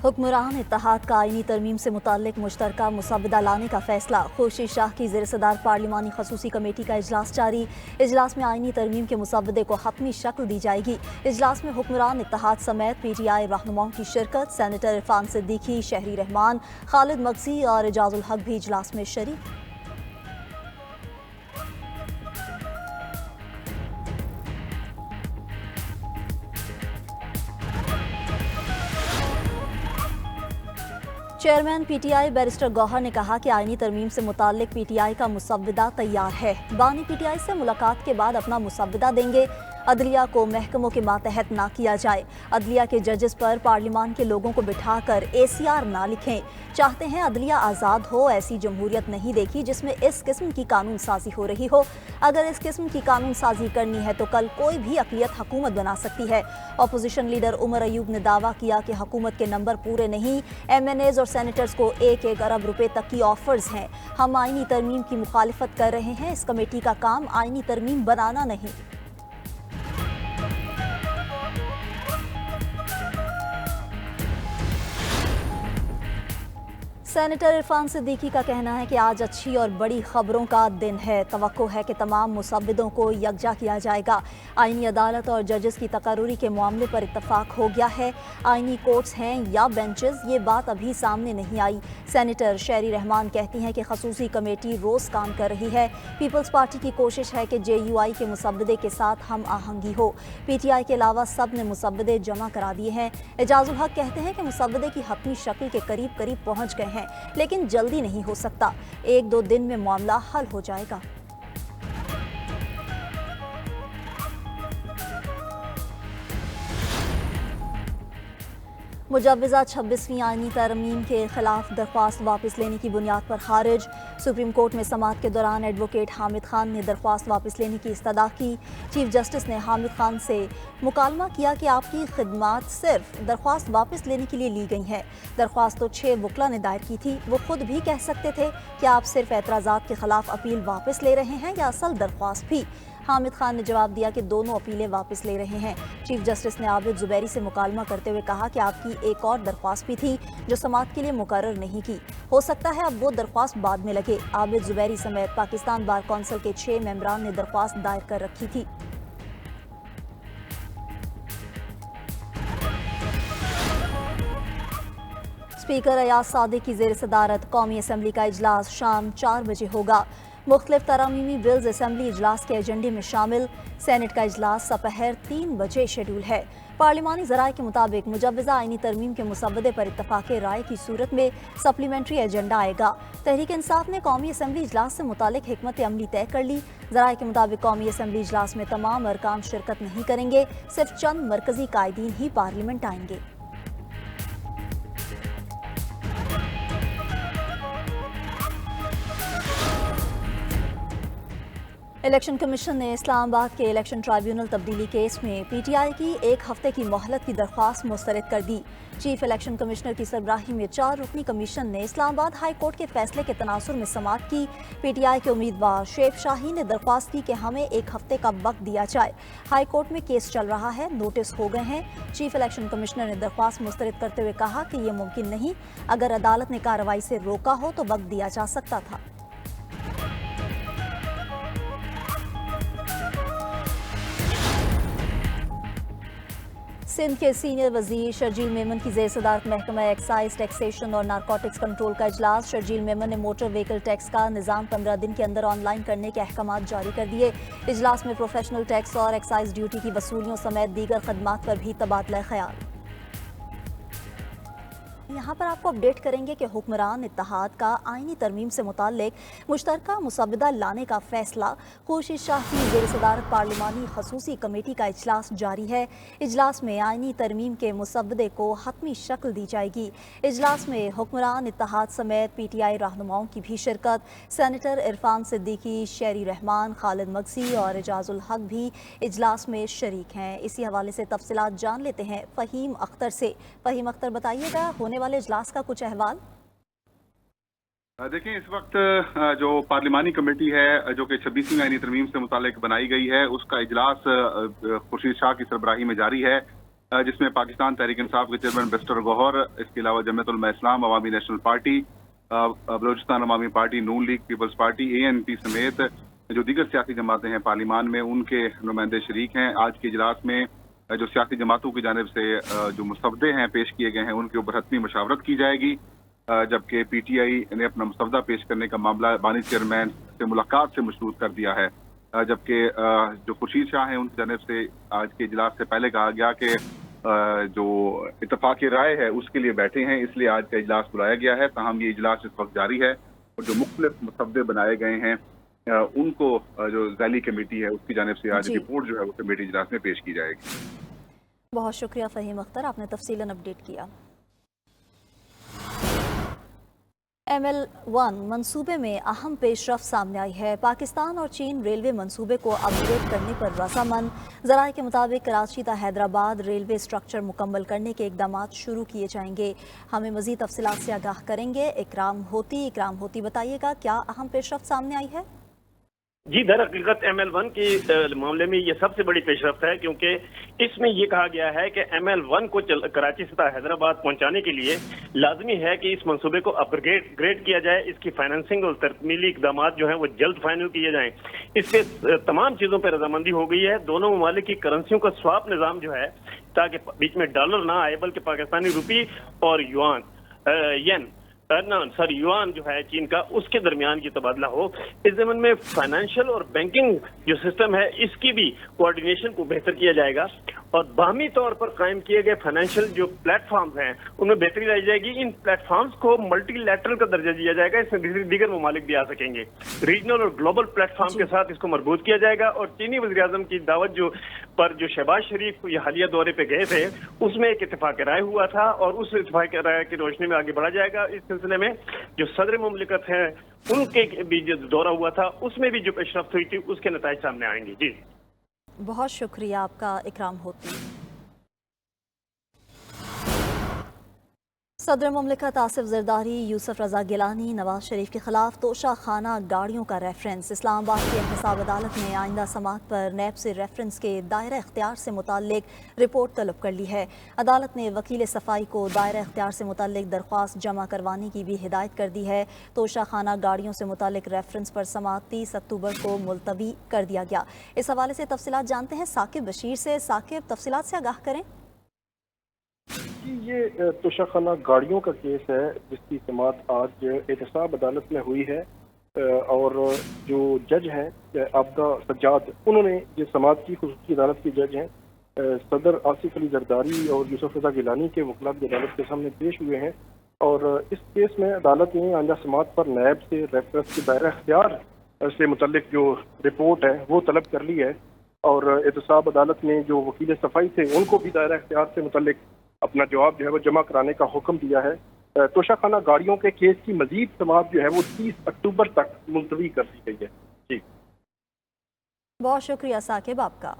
हुक्मरान इत्तेहाद का आईनी तरमीम से मुताल्लिक मुश्तरका मुसव्वदा लाने का फैसला। खुर्शीद शाह की ज़ेर सदारत पार्लिमानी खसूसी कमेटी का इजलास जारी। इजलास में आईनी तरमीम के मुसव्वदे को हतमी शक्ल दी जाएगी। इजलास में हुक्मरान इत्तेहाद समेत PTI रहनुमाओं की शिरकत। सेनेटर इरफान सिद्दीकी, शहरी रहमान, खालिद मगजी और एजाजुल हक भी इजलास में शरीक। चेयरमैन PTI बैरिस्टर गौहर ने कहा कि आईनी तरमीम से मुताल्लिक PTI का मुसव्वदा तैयार है। बानी PTI से मुलाकात के बाद अपना मुसव्वदा देंगे। अदलिया को महकमों के मातहत ना किया जाए। अदलिया के जजेस पर पार्लिमान के लोगों को बिठाकर ACR ना लिखें। चाहते हैं अदलिया आज़ाद हो। ऐसी जमहूरियत नहीं देखी जिसमें इस किस्म की कानून साजी हो रही हो। अगर इस किस्म की कानून साजी करनी है तो कल कोई भी अक़लियत हुकूमत बना सकती है। अपोजिशन लीडर उमर अयूब ने दावा किया कि हुकूमत के नंबर पूरे नहीं। MNAs और सेनेटर्स को 1-1 अरब रुपए तक की ऑफर्स हैं। हम आईनी तरमीम की मुखालिफत कर रहे हैं। इस कमेटी का काम आईनी तरमीम बनाना नहीं। सेनेटर इरफान सिद्दीकी का कहना है कि आज अच्छी और बड़ी खबरों का दिन है। तवक्को है कि तमाम मुसव्विदों को यकजा किया जाएगा। आईनी अदालत और जजेस की तकर्रुरी के मामले पर इत्तफाक हो गया है। आईनी कोर्ट्स हैं या बेंचेस, ये बात अभी सामने नहीं आई। सेनेटर शहरी रहमान कहती हैं कि खसूसी कमेटी रोज़ काम कर रही है। पीपल्स पार्टी की कोशिश है कि JUI के मुसव्वदे के साथ हम आहंगी हो। PTI के अलावा सब ने मुसव्वदे जमा करा दिए हैं। एजाजुल हक कहते हैं कि मुसव्वदे की हतमी शक्ल के करीब करीब पहुँच गए हैं, लेकिन जल्दी नहीं हो सकता। 1-2 दिन में मामला हल हो जाएगा। मुजव्वज़ा 26वीं आईनी तरमीम के खिलाफ दरख्वास्त वापस लेने की बुनियाद पर खारिज। सुप्रीम कोर्ट में समाअत के दौरान एडवोकेट हामिद खान ने दरख्वास्त वापस लेने की इस्तदा की। चीफ जस्टिस ने हामिद खान से मुकालमा किया कि आपकी खिदमात सिर्फ दरख्वास्त वापस लेने के लिए ली गई हैं। दरख्वास्त तो 6 वकला ने दायर की थी। वो खुद भी कह सकते थे कि आप सिर्फ एतराज़ात के खिलाफ अपील वापस ले रहे हैं या असल दरख्वास्त भी। हामिद खान ने जवाब दिया कि दोनों अपीलें वापस ले रहे हैं। चीफ जस्टिस ने आबिद जुबैरी से मुकालमा करते हुए कहा कि आपकी एक और दरख्वास्त भी थी जो समाअत के लिए मुकर्रर नहीं की। हो सकता है अब वो दरख्वास्त बाद में लगे। आबिद जुबैरी समेत पाकिस्तान बार कौंसिल के 6 मेंबरान ने दरख्वास्त दायर कर रखी थी। स्पीकर अयाज सादिक की ज़ेर सदारत कौमी असम्बली का इजलास शाम 4 बजे होगा। मुख्तलिफ तरामीमी बिल्स असम्बली इजलास के एजेंडे में शामिल। सेनेट का इजलास दोपहर 3 बजे शेड्यूल है। पार्लिमानी ज़राए के मुताबिक मुजव्वज़ा आईनी तरमीम के मुसव्वदे पर इत्तफाक़े राय की सूरत में सप्लीमेंट्री एजेंडा आएगा। तहरीक इंसाफ ने कौमी असम्बली इजलास से मुतालिक हिकमत अमली तय कर ली। ज़राए के मुताबिक कौमी असम्बली इजलास में तमाम अरकान शिरकत नहीं करेंगे। सिर्फ चंद मरकजी कायदीन ही पार्लियामेंट आएंगे। इलेक्शन कमीशन ने इस्लामाबाद के इलेक्शन ट्राइब्यूनल तब्दीली केस में PTI की 1 हफ्ते की मोहलत की दरख्वास्त मुस्तरद कर दी। चीफ इलेक्शन कमिश्नर की सरबराही में 4 रुकनी कमीशन ने इस्लामाबाद हाई कोर्ट के फैसले के तनासुर में समाअत की। PTI के उम्मीदवार शेफ शाही ने दरख्वास्त की कि हमें 1 हफ्ते का वक्त दिया जाए। हाई कोर्ट में केस चल रहा है, नोटिस हो गए हैं। चीफ इलेक्शन कमिश्नर ने दरख्वास्त मुस्तरद करते हुए कहा कि ये मुमकिन नहीं। अगर अदालत ने कार्रवाई से रोका हो तो वक्त दिया जा सकता था। सिंध के सीनियर वजीर शर्जील मेमन की ज़ेर सदारत महकमा एक्साइज, टैक्सेशन और नारकोटिक्स कंट्रोल का इजलास। शर्जील मेमन ने मोटर व्हीकल टैक्स का निज़ाम 15 दिन के अंदर ऑनलाइन करने के अहकामात जारी कर दिए। इजलास में प्रोफेशनल टैक्स और एक्साइज ड्यूटी की वसूलियों समेत दीगर खदमात पर भी तबादला ख्याल। यहाँ पर आपको अपडेट करेंगे कि हुक्मरान इत्तेहाद का आईनी तरमीम से मुताल्लिक मुश्तरका मुसव्वदा लाने का फैसला। खुर्शीद शाह की ज़ेर सदारत पार्लिमानी खसूसी कमेटी का इजलास जारी है। इजलास में आईनी तरमीम के मुसव्वदे को हतमी शक्ल दी जाएगी। इजलास में हुक्मरान इत्तेहाद समेत PTI रहनुमाओं की भी शिरकत। सेनेटर इरफान सिद्दीकी, शहरी रहमान, खालिद मगजी और एजाजुल हक भी इजलास में शरीक हैं। इसी हवाले से तफसीलात जान लेते हैं फ़हीम अख्तर से। फ़हीम अख्तर, बताइएगा होने वाले इजलास का कुछ अहवाल। देखिए, इस वक्त जो पार्लिमानी कमेटी है जो कि 26वीं आईनी तरमीम से मुतालिक बनाई गई है, उसका इजलास खुर्शीद शाह की सरबराही में जारी है। जिसमें पाकिस्तान तहरीक इंसाफ के चेयरमैन बैरिस्टर गौहर, इसके अलावा जमीयत उलमा इस्लाम, अवामी नेशनल पार्टी, बलूचिस्तान अवामी पार्टी, नून लीग, पीपल्स पार्टी, ANP समेत जो दीगर सियासी जमातें हैं पार्लियामान में, उनके नुमाइंदे शरीक हैं। आज के इजलास में जो सियासी जमातों की जानिब से जो मुस्तवदे हैं पेश किए गए हैं, उनके ऊपर हतमी मशावरत की जाएगी, जबकि PTI ने अपना मुस्तवदा पेश करने का मामला बानी चेयरमैन से मुलाकात से मशरूत कर दिया है। जबकि जो खुर्शीद शाह हैं उनकी जानिब से आज के इजलास से पहले कहा गया कि जो इत्तफाक राय है उसके लिए बैठे हैं, इसलिए आज का इजलास बुलाया गया है। ताहम ये इजलास इस वक्त जारी है और जो मुख्तलिफ मुसवदे बनाए गए हैं उनको जो ज़ैली कमेटी है उसकी जानिब से आज रिपोर्ट जो है वो कमेटी इजलास में पेश की जाएगी। बहुत शुक्रिया फ़हीम अख्तर, आपने तफसीलन अपडेट किया। ML1 मंसूबे में अहम पेशरफ्त सामने आई है। पाकिस्तान और चीन रेलवे मंसूबे को अपग्रेड करने पर रजामंद। ज़राए के मुताबिक कराची ता हैदराबाद रेलवे स्ट्रक्चर मुकम्मल करने के इकदाम शुरू किए जाएंगे। हमें मज़ीद तफसीलात से आगाह करेंगे इकराम होती बताइएगा, क्या अहम पेशरफ्त सामने आई है? जी, दर हकीकत ML1 के मामले में ये सबसे बड़ी पेशरफ्त है, क्योंकि इसमें ये कहा गया है कि ML1 को कराची से हैदराबाद पहुंचाने के लिए लाजमी है कि इस मंसूबे को अपग्रेड किया जाए। इसकी फाइनेंसिंग और तरमीली इकदाम जो हैं वो जल्द फाइनल किए जाएं। इस पे तमाम चीज़ों पर रजामंदी हो गई है। दोनों ममालिक की करेंसियों का स्वाप निज़ाम जो है, ताकि बीच में डॉलर ना आए बल्कि पाकिस्तानी रुपी और युआन जो है चीन का, उसके दरमियान की तबादला हो। इस ज़मीन में फाइनेंशियल और बैंकिंग जो सिस्टम है इसकी भी कोऑर्डिनेशन को बेहतर किया जाएगा और बाहमी तौर पर कायम किए गए फाइनेंशियल जो प्लेटफॉर्म्स हैं उनमें बेहतरी लाई जाएगी। इन प्लेटफॉर्म्स को मल्टीलैटरल का दर्जा दिया जाएगा, इसमें दीगर ममालिक भी आ सकेंगे। रीजनल और ग्लोबल प्लेटफॉर्म के साथ इसको मजबूत किया जाएगा और चीनी वज़ीर-ए-आज़म की दावत जो शहबाज शरीफ ये हालिया दौरे पे गए थे, उसमें एक इत्तेफाक राय हुआ था और उस इत्तेफाक राय की रोशनी में आगे बढ़ा जाएगा। इस सिलसिले में जो सदर मुमलिकत हैं उनके भी जो दौरा हुआ था उसमें भी जो पेशरफ्त हुई थी उसके नतीजे सामने आएंगे। जी, बहुत शुक्रिया आपका इकराम होती। सदर मुमलिकत आसिफ जरदारी, यूसुफ रजा गिलानी, नवाज शरीफ के खिलाफ तोशा खाना गाड़ियों का रेफरेंस। इस्लामाबाद की एहतसाब अदालत ने आइंदा समात पर नैब से रेफरेंस के दायरा इख्तियार से मुताल्लिक रिपोर्ट तलब कर ली है। अदालत ने वकील सफाई को दायरा इख्तियार से मुताल्लिक दरख्वास्त जमा करवाने की भी हिदायत कर दी है। तोशा खाना गाड़ियों से मुताल्लिक रेफरेंस पर समात 30 अक्टूबर को मुलतवी कर दिया गया। इस हवाले से तफसीलात जानते हैं साकिब बशीर से। साकिब, तफसीलात से आगाह करें। ये तोशाखाना गाड़ियों का केस है जिसकी समात आज एहतसाब अदालत में हुई है और जो जज हैं आबदा सज्जाद, उन्होंने ये समात की खुसूसी अदालत के जज हैं सदर आसिफ अली जरदारी और यूसुफ रजा गिलानी के वकला भी अदालत के सामने पेश हुए हैं और इस केस में अदालत ने आइंदा समात पर नैब से रेफरेंस के दायरा इख्तियार से मुतल्लिक जो रिपोर्ट है वो तलब कर ली है और एहतसाब अदालत ने जो वकील सफाई थे उनको भी दायरा इख्तियार से मुतल्लिक अपना जवाब जो है वो जमा कराने का हुक्म दिया है। तोशाखाना गाड़ियों के केस की मजीद समाअत जो है वो 30 अक्टूबर तक मुलतवी कर दी गई है। जी, बहुत शुक्रिया साकिब आपका।